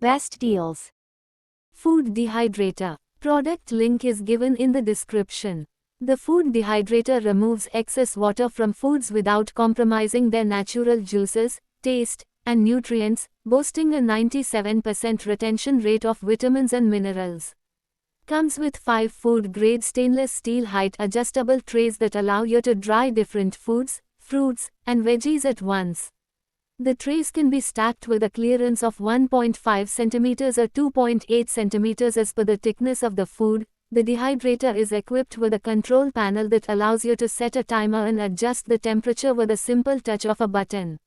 Best deals. Food dehydrator. Product link is given in the description. The food dehydrator removes excess water from foods without compromising their natural juices, taste, and nutrients, boasting a 97% retention rate of vitamins and minerals. Comes with 5 food-grade stainless steel height-adjustable trays that allow you to dry different foods, fruits, and veggies at once. The trays can be stacked with a clearance of 1.5 cm or 2.8 cm as per the thickness of the food. The dehydrator is equipped with a control panel that allows you to set a timer and adjust the temperature with a simple touch of a button.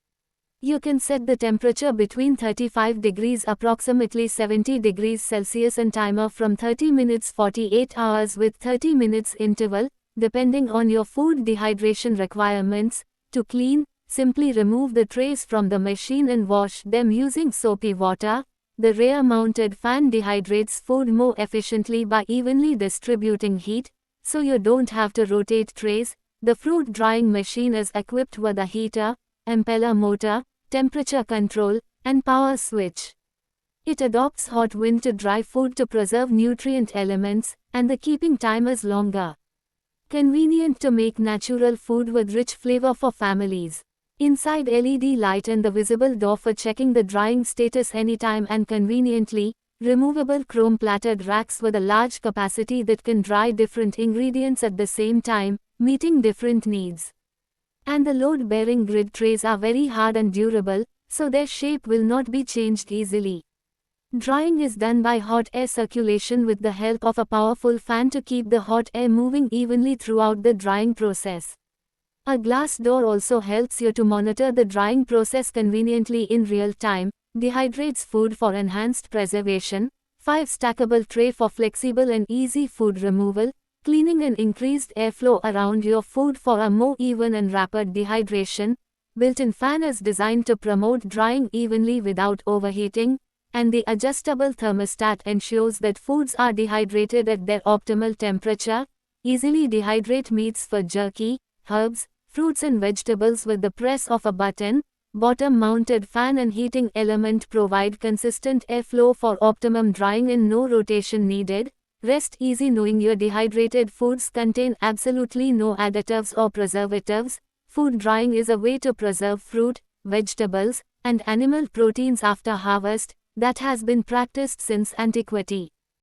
You can set the temperature between 35 degrees approximately 70 degrees Celsius and timer from 30 minutes 48 hours with 30 minutes interval, depending on your food dehydration requirements. To clean, simply remove the trays from the machine and wash them using soapy water. The rear-mounted fan dehydrates food more efficiently by evenly distributing heat, so you don't have to rotate trays. The fruit drying machine is equipped with a heater, impeller motor, temperature control, and power switch. It adopts hot wind to dry food to preserve nutrient elements, and the keeping time is longer. Convenient to make natural food with rich flavor for families. Inside LED light and the visible door for checking the drying status anytime and conveniently. Removable chrome-plated racks with a large capacity that can dry different ingredients at the same time, meeting different needs. And the load-bearing grid trays are very hard and durable, so their shape will not be changed easily. Drying is done by hot air circulation with the help of a powerful fan to keep the hot air moving evenly throughout the drying process. A glass door also helps you to monitor the drying process conveniently in real time. Dehydrates food for enhanced preservation. 5 stackable tray for flexible and easy food removal. Cleaning and increased airflow around your food for a more even and rapid dehydration. Built-in fan is designed to promote drying evenly without overheating, and the adjustable thermostat ensures that foods are dehydrated at their optimal temperature. Easily dehydrate meats for jerky, herbs, fruits and vegetables with the press of a button. Bottom-mounted fan and heating element provide consistent airflow for optimum drying and no rotation needed. Rest easy knowing your dehydrated foods contain absolutely no additives or preservatives. Food drying is a way to preserve fruit, vegetables, and animal proteins after harvest that has been practiced since antiquity.